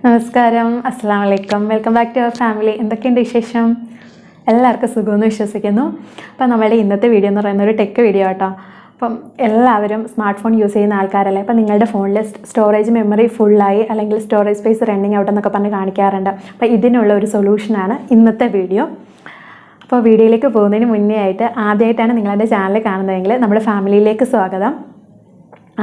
നമസ്കാരം, അസ്സലാമു അലൈക്കും. Welcome back to our family. എന്തൊക്കെയുണ്ട് വിശേഷം? എല്ലാവർക്കും സുഖമെന്ന് വിശ്വസിക്കുന്നു. അപ്പം നമ്മുടെ ഇന്നത്തെ വീഡിയോ എന്ന് പറയുന്ന ഒരു ടെക് വീഡിയോ കേട്ടോ. അപ്പം എല്ലാവരും സ്മാർട്ട് ഫോൺ യൂസ് ചെയ്യുന്ന ആൾക്കാരല്ലേ. അപ്പം നിങ്ങളുടെ ഫോണിൽ സ്റ്റോറേജ് മെമ്മറി ഫുള്ളായി അല്ലെങ്കിൽ സ്റ്റോറേജ് സ്പേസ് റണ്ണിങ് ഔട്ട് എന്നൊക്കെ പറഞ്ഞ് കാണിക്കാറുണ്ട്. അപ്പം ഇതിനുള്ള ഒരു സൊല്യൂഷനാണ് ഇന്നത്തെ വീഡിയോ. അപ്പോൾ വീഡിയോയിലേക്ക് പോകുന്നതിന് മുന്നേ ആയിട്ട് ആദ്യമായിട്ടാണ് നിങ്ങളെൻ്റെ ചാനൽ കാണുന്നതെങ്കിൽ നമ്മുടെ ഫാമിലിയിലേക്ക് സ്വാഗതം.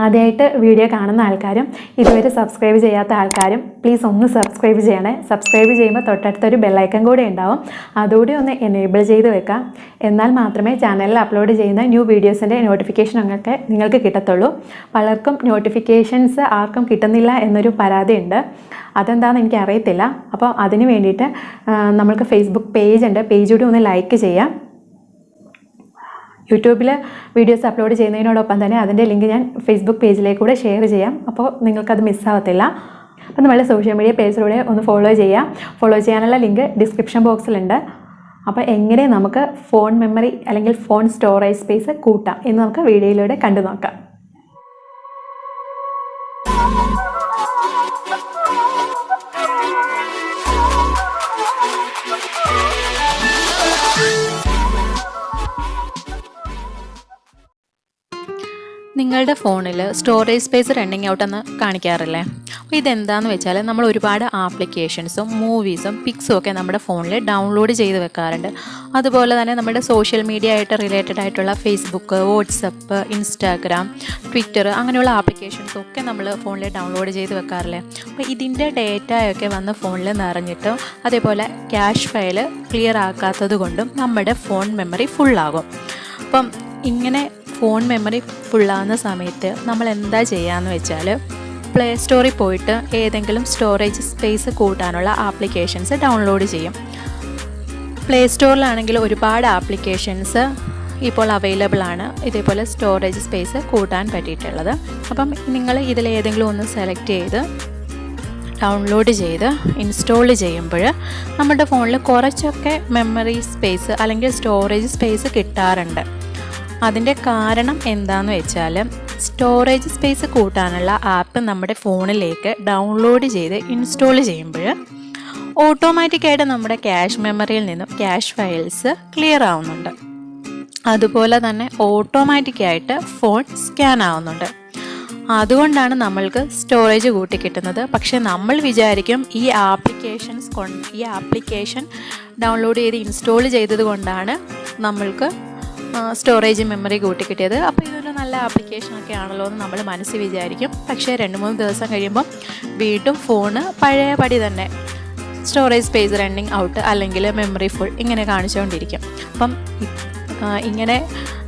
ആദ്യമായിട്ട് വീഡിയോ കാണുന്ന ആൾക്കാരും ഇതുവരെ സബ്സ്ക്രൈബ് ചെയ്യാത്ത ആൾക്കാരും പ്ലീസ് ഒന്ന് സബ്സ്ക്രൈബ് ചെയ്യണേ. സബ്സ്ക്രൈബ് ചെയ്യുമ്പോൾ തൊട്ടടുത്തൊരു ബെല്ലൈക്കൺ കൂടെ ഉണ്ടാവും, അതുകൂടി ഒന്ന് എനേബിൾ ചെയ്ത് വെക്കാം. എന്നാൽ മാത്രമേ ചാനലിൽ അപ്ലോഡ് ചെയ്യുന്ന ന്യൂ വീഡിയോസിൻ്റെ നോട്ടിഫിക്കേഷനൊക്കെ നിങ്ങൾക്ക് കിട്ടത്തുള്ളൂ. പലർക്കും നോട്ടിഫിക്കേഷൻസ് ആർക്കും കിട്ടുന്നില്ല എന്നൊരു പരാതിയുണ്ട്. അതെന്താണെന്ന് എനിക്ക് അറിയത്തില്ല. അപ്പോൾ അതിന് വേണ്ടിയിട്ട് നമ്മൾക്ക് ഫേസ്ബുക്ക് പേജ് ഉണ്ട്, പേജ് കൂടി ഒന്ന് ലൈക്ക് ചെയ്യാം. യൂട്യൂബിൽ വീഡിയോസ് അപ്ലോഡ് ചെയ്യുന്നതിനോടൊപ്പം തന്നെ അതിൻ്റെ ലിങ്ക് ഞാൻ ഫേസ്ബുക്ക് പേജിലേക്ക് കൂടെ ഷെയർ ചെയ്യാം. അപ്പോൾ നിങ്ങൾക്കത് മിസ്സാവത്തില്ല. അപ്പോൾ നമ്മളുടെ സോഷ്യൽ മീഡിയ പേജിലൂടെ ഒന്ന് ഫോളോ ചെയ്യാം. ഫോളോ ചെയ്യാനുള്ള ലിങ്ക് ഡിസ്ക്രിപ്ഷൻ ബോക്സിലുണ്ട്. അപ്പോൾ എങ്ങനെ നമുക്ക് ഫോൺ മെമ്മറി അല്ലെങ്കിൽ ഫോൺ സ്റ്റോറേജ് സ്പേസ് കൂട്ടാം എന്ന് നമുക്ക് വീഡിയോയിലൂടെ കണ്ടു നോക്കാം. നിങ്ങളുടെ ഫോണിൽ സ്റ്റോറേജ് സ്പേസ് റണ്ണിങ് ഔട്ട് എന്ന് കാണിക്കാറില്ലേ? അപ്പോൾ ഇതെന്താണെന്ന് വെച്ചാൽ നമ്മൾ ഒരുപാട് ആപ്ലിക്കേഷൻസും മൂവീസും പിക്സും ഒക്കെ നമ്മുടെ ഫോണിൽ ഡൗൺലോഡ് ചെയ്ത് വെക്കാറുണ്ട്. അതുപോലെ തന്നെ നമ്മുടെ സോഷ്യൽ മീഡിയ ആയിട്ട് റിലേറ്റഡ് ആയിട്ടുള്ള ഫേസ്ബുക്ക്, വാട്സപ്പ്, ഇൻസ്റ്റാഗ്രാം, ട്വിറ്റർ അങ്ങനെയുള്ള ആപ്ലിക്കേഷൻസും ഒക്കെ നമ്മൾ ഫോണിൽ ഡൗൺലോഡ് ചെയ്ത് വെക്കാറില്ലേ? അപ്പോൾ ഇതിൻ്റെ ഡേറ്റയൊക്കെ വന്ന് ഫോണിൽ നിറഞ്ഞിട്ട് അതേപോലെ ക്യാഷ് ഫയൽ ക്ലിയർ ആക്കാത്തത് കൊണ്ടും നമ്മുടെ ഫോൺ മെമ്മറി ഫുള്ളാകും. അപ്പം ഇങ്ങനെ ഫോൺ മെമ്മറി ഫുള്ളാകുന്ന സമയത്ത് നമ്മൾ എന്താ ചെയ്യുകയെന്ന് വെച്ചാൽ പ്ലേ സ്റ്റോറിൽ പോയിട്ട് ഏതെങ്കിലും സ്റ്റോറേജ് സ്പേസ് കൂട്ടാനുള്ള ആപ്ലിക്കേഷൻസ് ഡൗൺലോഡ് ചെയ്യും. പ്ലേ സ്റ്റോറിലാണെങ്കിൽ ഒരുപാട് ആപ്ലിക്കേഷൻസ് ഇപ്പോൾ അവൈലബിൾ ആണ് ഇതേപോലെ സ്റ്റോറേജ് സ്പേസ് കൂട്ടാൻ പറ്റിയിട്ടുള്ളത്. അപ്പം നിങ്ങൾ ഇതിലേതെങ്കിലും ഒന്ന് സെലക്ട് ചെയ്ത് ഡൗൺലോഡ് ചെയ്ത് ഇൻസ്റ്റാൾ ചെയ്യുമ്പോൾ നമ്മുടെ ഫോണിൽ കുറച്ചൊക്കെ മെമ്മറി സ്പേസ് അല്ലെങ്കിൽ സ്റ്റോറേജ് സ്പേസ് കിട്ടാറുണ്ട്. അതിൻ്റെ കാരണം എന്താണെന്ന് വെച്ചാൽ സ്റ്റോറേജ് സ്പേസ് കൂട്ടാനുള്ള ആപ്പ് നമ്മുടെ ഫോണിലേക്ക് ഡൗൺലോഡ് ചെയ്ത് ഇൻസ്റ്റാൾ ചെയ്യുമ്പോൾ ഓട്ടോമാറ്റിക്കായിട്ട് നമ്മുടെ ക്യാഷ് മെമ്മറിയിൽ നിന്നും ക്യാഷ് ഫയൽസ് ക്ലിയർ ആവുന്നുണ്ട്. അതുപോലെ തന്നെ ഓട്ടോമാറ്റിക്കായിട്ട് ഫോൺ സ്കാൻ ആവുന്നുണ്ട്. അതുകൊണ്ടാണ് നമ്മൾക്ക് സ്റ്റോറേജ് കൂട്ടി കിട്ടുന്നത്. പക്ഷേ നമ്മൾ വിചാരിക്കും ഈ ആപ്ലിക്കേഷൻ ഡൗൺലോഡ് ചെയ്ത് ഇൻസ്റ്റാൾ ചെയ്തത് കൊണ്ടാണ് നമ്മൾക്ക് സ്റ്റോറേജ് മെമ്മറി കൂട്ടി കിട്ടിയത്. അപ്പോൾ ഇതൊരു നല്ല ആപ്ലിക്കേഷനൊക്കെ ആണല്ലോ എന്ന് നമ്മൾ മനസ്സിൽ വിചാരിക്കും. പക്ഷേ 2-3 ദിവസം കഴിയുമ്പം വീണ്ടും ഫോണ് പഴയപടി തന്നെ സ്റ്റോറേജ് സ്പേസ് റണ്ണിങ് ഔട്ട് അല്ലെങ്കിൽ മെമ്മറി ഫുൾ ഇങ്ങനെ കാണിച്ചുകൊണ്ടിരിക്കും. അപ്പം ഇങ്ങനെ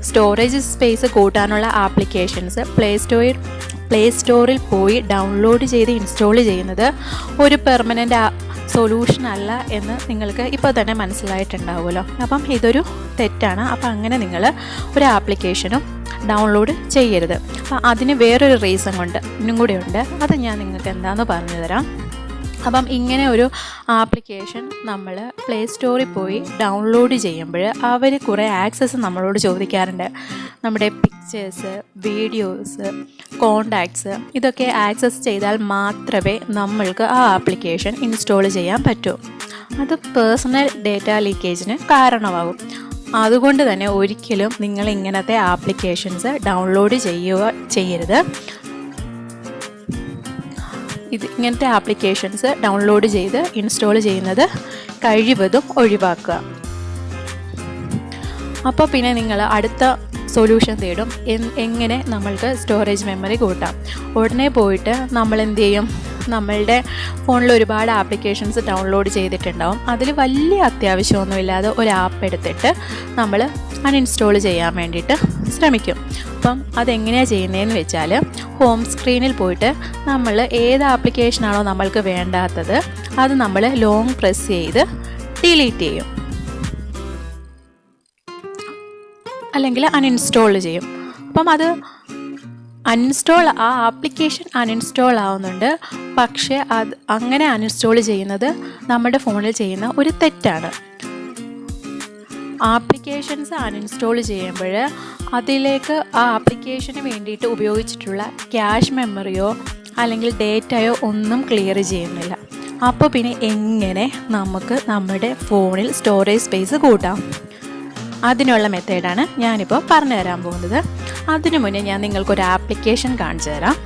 സ്റ്റോറേജ് സ്പേസ് കൂട്ടാനുള്ള ആപ്ലിക്കേഷൻസ് പ്ലേ സ്റ്റോറിൽ പോയി ഡൗൺലോഡ് ചെയ്ത് ഇൻസ്റ്റാൾ ചെയ്യുന്നത് ഒരു പെർമനൻ്റ് സൊല്യൂഷൻ അല്ല എന്ന് നിങ്ങൾക്ക് ഇപ്പോൾ തന്നെ മനസ്സിലായിട്ടുണ്ടാവുമല്ലോ. അപ്പം ഇതൊരു തെറ്റാണ്. അപ്പം അങ്ങനെ നിങ്ങൾ ഒരു ആപ്ലിക്കേഷനും ഡൗൺലോഡ് ചെയ്യരുത്. അപ്പം അതിന് വേറൊരു റീസൺ കൊണ്ട് ഇന്നും കൂടെ ഉണ്ട്. അത് ഞാൻ നിങ്ങൾക്ക് എന്താണെന്ന് പറഞ്ഞു തരാം. അപ്പം ഇങ്ങനെ ഒരു ആപ്ലിക്കേഷൻ നമ്മൾ പ്ലേ സ്റ്റോറിൽ പോയി ഡൗൺലോഡ് ചെയ്യുമ്പോൾ അവർ കുറേ ആക്സസ് നമ്മളോട് ചോദിക്കാറുണ്ട്. നമ്മുടെ പിക്ചേഴ്സ്, വീഡിയോസ്, കോണ്ടാക്ട്സ് ഇതൊക്കെ ആക്സസ് ചെയ്താൽ മാത്രമേ നമ്മൾക്ക് ആ ആപ്ലിക്കേഷൻ ഇൻസ്റ്റാൾ ചെയ്യാൻ പറ്റൂ. അത് പേഴ്സണൽ ഡേറ്റ ലീക്കേജിന് കാരണമാകും. അതുകൊണ്ട് തന്നെ ഒരിക്കലും നിങ്ങൾ ഇങ്ങനത്തെ ആപ്ലിക്കേഷൻസ് ഡൗൺലോഡ് ചെയ്യരുത്. ഇങ്ങനത്തെ ആപ്ലിക്കേഷൻസ് ഡൗൺലോഡ് ചെയ്ത് ഇൻസ്റ്റാൾ ചെയ്യുന്നത് കഴിവതും ഒഴിവാക്കുക. അപ്പോൾ പിന്നെ നിങ്ങൾ അടുത്ത സൊല്യൂഷൻ തേടും എങ്ങനെ നമ്മൾക്ക് സ്റ്റോറേജ് മെമ്മറി കൂട്ടാം. ഉടനെ പോയിട്ട് നമ്മൾ എന്ത് ചെയ്യും, നമ്മളുടെ ഫോണിൽ ഒരുപാട് ആപ്ലിക്കേഷൻസ് ഡൗൺലോഡ് ചെയ്തിട്ടുണ്ടാവും. അതിൽ വലിയ അത്യാവശ്യമൊന്നുമില്ലാതെ ഒരു ആപ്പ് എടുത്തിട്ട് നമ്മൾ അൺഇൻസ്റ്റാൾ ചെയ്യാൻ വേണ്ടിയിട്ട് ശ്രമിക്കും. അപ്പം അതെങ്ങനെയാണ് ചെയ്യുന്നതെന്ന് വെച്ചാൽ ഹോം സ്ക്രീനിൽ പോയിട്ട് നമ്മൾ ഏത് ആപ്ലിക്കേഷനാണോ നമ്മൾക്ക് വേണ്ടാത്തത് അത് നമ്മൾ ലോങ് പ്രസ് ചെയ്ത് ഡിലീറ്റ് ചെയ്യും അല്ലെങ്കിൽ അൺഇൻസ്റ്റാൾ ചെയ്യും. അപ്പം അത് ആ ആപ്ലിക്കേഷൻ അൺഇൻസ്റ്റാൾ ആവുന്നുണ്ട്. പക്ഷേ അങ്ങനെ അൺഇൻസ്റ്റാൾ ചെയ്യുന്നത് നമ്മുടെ ഫോണിൽ ചെയ്യുന്ന ഒരു തെറ്റാണ്. ആപ്ലിക്കേഷൻസ് അൺഇൻസ്റ്റാൾ ചെയ്യുമ്പോൾ അതിലേക്ക് ആ ആപ്ലിക്കേഷന് വേണ്ടിയിട്ട് ഉപയോഗിച്ചിട്ടുള്ള ക്യാഷ് മെമ്മറിയോ അല്ലെങ്കിൽ ഡേറ്റയോ ഒന്നും ക്ലിയർ ചെയ്യുന്നില്ല. അപ്പോൾ പിന്നെ എങ്ങനെ നമുക്ക് നമ്മുടെ ഫോണിൽ സ്റ്റോറേജ് സ്പേസ് കൂട്ടാം? അതിനുള്ള മെത്തേഡാണ് ഞാനിപ്പോൾ പറഞ്ഞു തരാൻ പോകുന്നത്. അതിനു മുന്നേ ഞാൻ നിങ്ങൾക്കൊരു ആപ്ലിക്കേഷൻ കാണിച്ചു തരാം.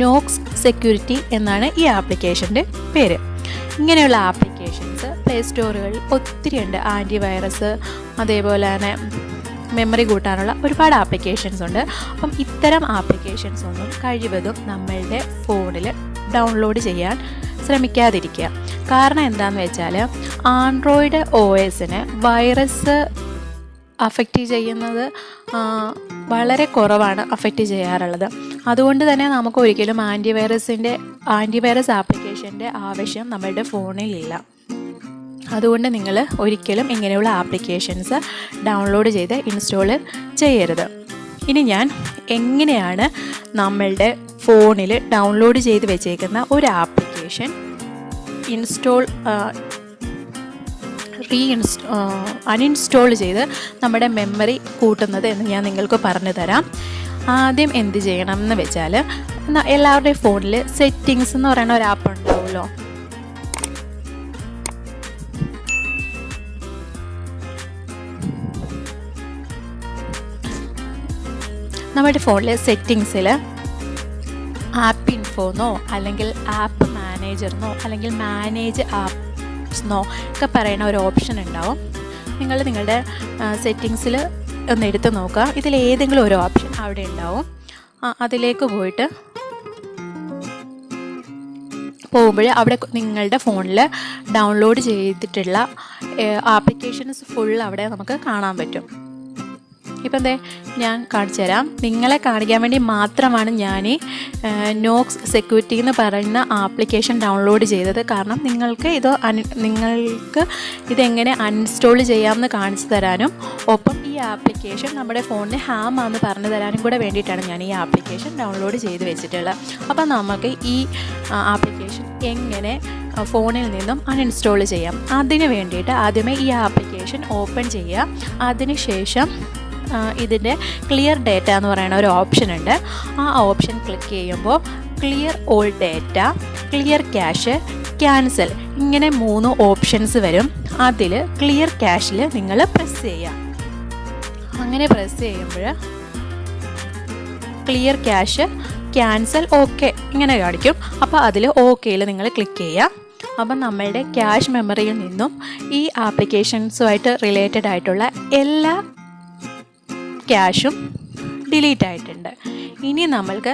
നോക്സ് സെക്യൂരിറ്റി എന്നാണ് ഈ ആപ്ലിക്കേഷൻ്റെ പേര്. ഇങ്ങനെയുള്ള ആപ്ലിക്കേഷൻസ് പ്ലേ സ്റ്റോറുകളിൽ ഒത്തിരി ഉണ്ട്. ആൻറ്റിവൈറസ്, അതേപോലെ തന്നെ മെമ്മറി കൂട്ടാനുള്ള ഒരുപാട് ആപ്ലിക്കേഷൻസ് ഉണ്ട്. അപ്പം ഇത്തരം ആപ്ലിക്കേഷൻസ് ഒന്നും കഴിവതും നമ്മളുടെ ഫോണിൽ ഡൗൺലോഡ് ചെയ്യാൻ ശ്രമിക്കാതിരിക്കുക. കാരണം എന്താണെന്ന് വെച്ചാൽ ആൻഡ്രോയിഡ് OSന് വൈറസ് അഫക്റ്റ് ചെയ്യുന്നത് വളരെ കുറവാണ് അഫക്റ്റ് ചെയ്യാറുള്ളത്. അതുകൊണ്ട് തന്നെ നമുക്ക് ഒരിക്കലും ആൻറ്റിവൈറസ് ആപ്ലിക്കേഷൻ്റെ ആവശ്യം നമ്മളുടെ ഫോണിലില്ല. അതുകൊണ്ട് നിങ്ങൾ ഒരിക്കലും ഇങ്ങനെയുള്ള ആപ്ലിക്കേഷൻസ് ഡൗൺലോഡ് ചെയ്ത് ഇൻസ്റ്റാൾ ചെയ്യരുത്. ഇനി ഞാൻ എങ്ങനെയാണ് നമ്മളുടെ ഫോണിൽ ഡൗൺലോഡ് ചെയ്ത് വെച്ചേക്കുന്ന ഒരു ആപ്ലിക്കേഷൻ അൺഇൻസ്റ്റോൾ ചെയ്ത് നമ്മുടെ മെമ്മറി കൂട്ടുന്നത് എന്ന് ഞാൻ നിങ്ങൾക്ക് പറഞ്ഞു തരാം. ആദ്യം എന്ത് ചെയ്യണം എന്ന് വെച്ചാൽ, എല്ലാവരുടെയും ഫോണിൽ സെറ്റിങ്സ് എന്ന് പറയുന്ന ഒരു ആപ്പ് ഉണ്ടാവുമല്ലോ. നമ്മുടെ ഫോണിലെ സെറ്റിങ്സിൽ ആപ്പ് ഇൻഫോന്നോ അല്ലെങ്കിൽ ആപ്പ് മാനേജർന്നോ അല്ലെങ്കിൽ മാനേജ് ആപ്പ്സ്ന്നോ ഒക്കെ പറയുന്ന ഒരു ഓപ്ഷൻ ഉണ്ടാവും. നിങ്ങൾ നിങ്ങളുടെ സെറ്റിങ്സിൽ ഒന്ന് എടുത്ത് നോക്കുക. ഇതിലേതെങ്കിലും ഒരു ഓപ്ഷൻ അവിടെ ഉണ്ടാവും. അതിലേക്ക് പോകുമ്പോൾ അവിടെ നിങ്ങളുടെ ഫോണിൽ ഡൗൺലോഡ് ചെയ്തിട്ടുള്ള ആപ്ലിക്കേഷൻസ് ഫുൾ അവിടെ നമുക്ക് കാണാൻ പറ്റും. ഇപ്പം ഞാൻ കാണിച്ചു തരാം. നിങ്ങളെ കാണിക്കാൻ വേണ്ടി മാത്രമാണ് ഞാൻ ഈ നോക്സ് സെക്യൂരിറ്റി എന്ന് പറയുന്ന ആപ്ലിക്കേഷൻ ഡൗൺലോഡ് ചെയ്തത്. കാരണം നിങ്ങൾക്ക് ഇതെങ്ങനെ അൺഇൻസ്റ്റോൾ ചെയ്യാമെന്ന് കാണിച്ചു തരാനും ഒപ്പം ഈ ആപ്ലിക്കേഷൻ നമ്മുടെ ഫോണിന് ഹാമാണെന്ന് പറഞ്ഞു തരാനും കൂടെ വേണ്ടിയിട്ടാണ് ഞാൻ ഈ ആപ്ലിക്കേഷൻ ഡൗൺലോഡ് ചെയ്ത് വെച്ചിട്ടുള്ളത്. അപ്പം നമുക്ക് ഈ ആപ്ലിക്കേഷൻ എങ്ങനെ ഫോണിൽ നിന്നും അൺഇൻസ്റ്റോൾ ചെയ്യാം, അതിന് വേണ്ടിയിട്ട് ആദ്യമേ ഈ ആപ്ലിക്കേഷൻ ഓപ്പൺ ചെയ്യുക. അതിനുശേഷം ഇതിൻ്റെ ക്ലിയർ ഡേറ്റ എന്ന് പറയുന്ന ഒരു ഓപ്ഷൻ ഉണ്ട്. ആ ഓപ്ഷൻ ക്ലിക്ക് ചെയ്യുമ്പോൾ clear all data, clear cash, cancel ഇങ്ങനെ 3 ഓപ്ഷൻസ് വരും. അതിൽ ക്ലിയർ ക്യാഷിൽ നിങ്ങൾ പ്രസ് ചെയ്യുക. അങ്ങനെ പ്രസ് ചെയ്യുമ്പോൾ ക്ലിയർ ക്യാഷ്, ക്യാൻസൽ, ഓക്കെ ഇങ്ങനെ കാണിക്കും. അപ്പോൾ അതിൽ ഓക്കെയിൽ നിങ്ങൾ ക്ലിക്ക് ചെയ്യുക. അപ്പം നമ്മളുടെ ക്യാഷ് മെമ്മറിയിൽ നിന്നും ഈ ആപ്ലിക്കേഷൻസുമായിട്ട് റിലേറ്റഡ് ആയിട്ടുള്ള എല്ലാ ക്യാഷും ഡിലീറ്റ് ആയിട്ടുണ്ട്. ഇനി നമ്മൾക്ക്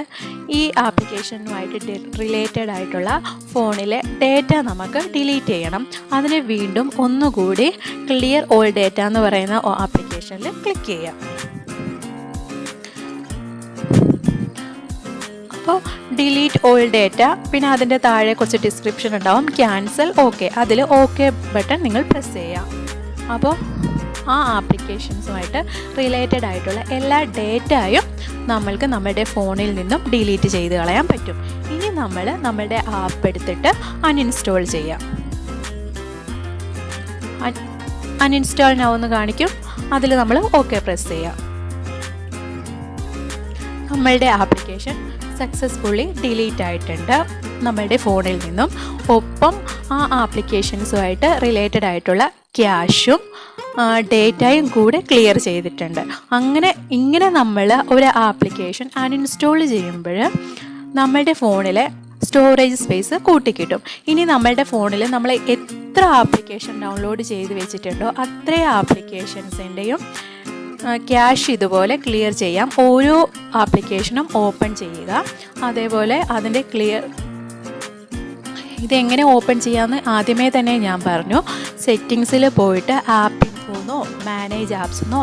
ഈ ആപ്ലിക്കേഷനുമായിട്ട് റിലേറ്റഡ് ആയിട്ടുള്ള ഫോണിലെ ഡേറ്റ നമുക്ക് ഡിലീറ്റ് ചെയ്യണം. അതിന് വീണ്ടും ഒന്നുകൂടി ക്ലിയർ ഓൾ ഡേറ്റ എന്ന് പറയുന്ന ആപ്ലിക്കേഷനിൽ ക്ലിക്ക് ചെയ്യാം. അപ്പോൾ ഡിലീറ്റ് ഓൾ ഡേറ്റ, പിന്നെ അതിൻ്റെ താഴെ കുറച്ച് ഡിസ്ക്രിപ്ഷൻ ഉണ്ടാവും, ക്യാൻസൽ, ഓക്കെ. അതിൽ ഓക്കെ ബട്ടൺ നിങ്ങൾ പ്രസ് ചെയ്യാം. അപ്പോൾ ആ ആപ്ലിക്കേഷൻസുമായിട്ട് റിലേറ്റഡ് ആയിട്ടുള്ള എല്ലാ ഡേറ്റയും നമ്മൾക്ക് നമ്മുടെ ഫോണിൽ നിന്നും ഡിലീറ്റ് ചെയ്ത് കളയാൻ പറ്റും. ഇനി നമ്മളുടെ ആപ്പ് എടുത്തിട്ട് അൺഇൻസ്റ്റോൾ ചെയ്യാം. അൺഇൻസ്റ്റാൾ നൗ എന്ന് കാണിക്കും. അതിൽ നമ്മൾ ഓക്കെ പ്രസ് ചെയ്യാം. നമ്മളുടെ ആപ്ലിക്കേഷൻ സക്സസ്ഫുള്ളി ഡിലീറ്റ് ആയിട്ടുണ്ട് നമ്മളുടെ ഫോണിൽ നിന്നും. ഒപ്പം ആ ആപ്ലിക്കേഷൻസുമായിട്ട് റിലേറ്റഡ് ആയിട്ടുള്ള ക്യാഷും ഡേറ്റയും കൂടെ ക്ലിയർ ചെയ്തിട്ടുണ്ട്. ഇങ്ങനെ നമ്മൾ ഒരു ആപ്ലിക്കേഷൻ അൺഇൻസ്റ്റോൾ ചെയ്യുമ്പോൾ നമ്മളുടെ ഫോണിലെ സ്റ്റോറേജ് സ്പേസ് കൂട്ടിക്കിട്ടും. ഇനി നമ്മളുടെ ഫോണിൽ നമ്മൾ എത്ര ആപ്ലിക്കേഷൻ ഡൗൺലോഡ് ചെയ്ത് വെച്ചിട്ടുണ്ടോ അത്രയും ആപ്ലിക്കേഷൻസിൻ്റെയും ക്യാഷ് ഇതുപോലെ ക്ലിയർ ചെയ്യാം. ഓരോ ആപ്ലിക്കേഷനും ഓപ്പൺ ചെയ്യുക. അതേപോലെ അതിൻ്റെ ഇതെങ്ങനെ ഓപ്പൺ ചെയ്യാമെന്ന് ആദ്യമേ തന്നെ ഞാൻ പറഞ്ഞു. സെറ്റിങ്സിൽ പോയിട്ട് ആപ്പ് ഇൻഫോന്നോ മാനേജ് ആപ്പ്സെന്നോ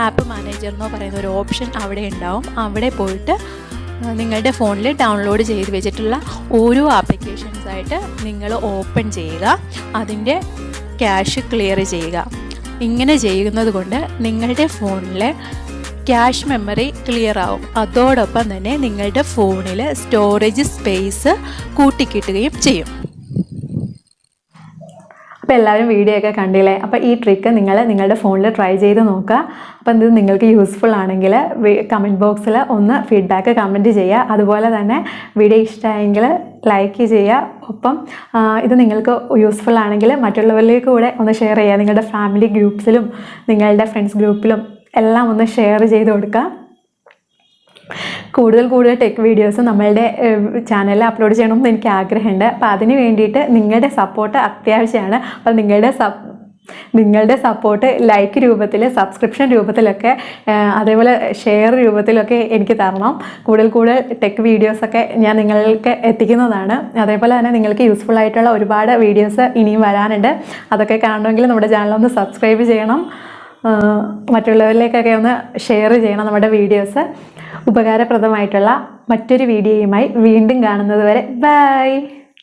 ആപ്പ് മാനേജർന്നോ പറയുന്ന ഒരു ഓപ്ഷൻ അവിടെ ഉണ്ടാവും. അവിടെ പോയിട്ട് നിങ്ങളുടെ ഫോണിൽ ഡൗൺലോഡ് ചെയ്ത് വെച്ചിട്ടുള്ള ഓരോ ആപ്ലിക്കേഷൻസായിട്ട് നിങ്ങൾ ഓപ്പൺ ചെയ്യുക. അതിൻ്റെ ക്യാഷ് ക്ലിയർ ചെയ്യുക. ഇങ്ങനെ ചെയ്യുന്നത് കൊണ്ട് നിങ്ങളുടെ ഫോണിലെ ക്യാഷ് മെമ്മറി ക്ലിയർ ആവും. അതോടൊപ്പം തന്നെ നിങ്ങളുടെ ഫോണിൽ സ്റ്റോറേജ് സ്പേസ് കൂട്ടിക്കിട്ടുകയും ചെയ്യും. അപ്പോൾ എല്ലാവരും വീഡിയോ ഒക്കെ കണ്ടില്ലേ? അപ്പോൾ ഈ ട്രിക്ക് നിങ്ങൾ നിങ്ങളുടെ ഫോണിൽ ട്രൈ ചെയ്ത് നോക്കുക. അപ്പോൾ ഇത് നിങ്ങൾക്ക് യൂസ്ഫുൾ ആണെങ്കിൽ കമൻറ്റ് ബോക്സിൽ ഒന്ന് ഫീഡ്ബാക്ക് കമൻറ്റ് ചെയ്യുക. അതുപോലെ തന്നെ വീഡിയോ ഇഷ്ടമായെങ്കിൽ ലൈക്ക് ചെയ്യുക. ഒപ്പം ഇത് നിങ്ങൾക്ക് യൂസ്ഫുൾ ആണെങ്കിൽ മറ്റുള്ളവരിലേക്ക് കൂടെ ഒന്ന് ഷെയർ ചെയ്യുക. നിങ്ങളുടെ ഫാമിലി ഗ്രൂപ്പ്സിലും നിങ്ങളുടെ ഫ്രണ്ട്സ് ഗ്രൂപ്പിലും എല്ലാം ഒന്ന് ഷെയർ ചെയ്ത് കൊടുക്കുക. കൂടുതൽ ടെക് വീഡിയോസ് നമ്മളുടെ ചാനലിൽ അപ്ലോഡ് ചെയ്യണമെന്ന് എനിക്ക് ആഗ്രഹമുണ്ട്. അപ്പോൾ അതിന് വേണ്ടിയിട്ട് നിങ്ങളുടെ സപ്പോർട്ട് അത്യാവശ്യമാണ്. അപ്പോൾ നിങ്ങളുടെ സപ്പോർട്ട് ലൈക്ക് രൂപത്തിൽ, സബ്സ്ക്രിപ്ഷൻ രൂപത്തിലൊക്കെ, അതേപോലെ ഷെയർ രൂപത്തിലൊക്കെ എനിക്ക് തരണം. കൂടുതൽ ടെക് വീഡിയോസൊക്കെ ഞാൻ നിങ്ങൾക്ക് എത്തിക്കുന്നതാണ്. അതേപോലെ തന്നെ നിങ്ങൾക്ക് യൂസ്ഫുൾ ആയിട്ടുള്ള ഒരുപാട് വീഡിയോസ് ഇനിയും വരാനുണ്ട്. അതൊക്കെ കാണണമെങ്കിൽ നമ്മുടെ ചാനലൊന്ന് സബ്സ്ക്രൈബ് ചെയ്യണം. മറ്റുള്ളവരിലേക്കൊക്കെ ഒന്ന് ഷെയർ ചെയ്യണം നമ്മുടെ വീഡിയോസ്. ഉപകാരപ്രദമായിട്ടുള്ള മറ്റൊരു വീഡിയോയുമായി വീണ്ടും കാണുന്നത് വരെ ബൈ.